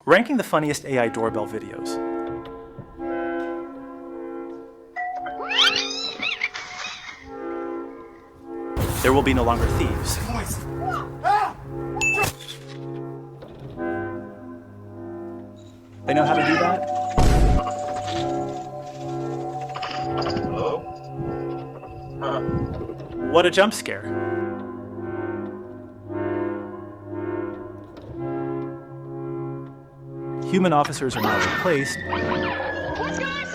Ranking the funniest AI doorbell videos. There will be no longer thieves. They know how to do that? Hello? What a jump scare. Human officers are now replaced. What's going on?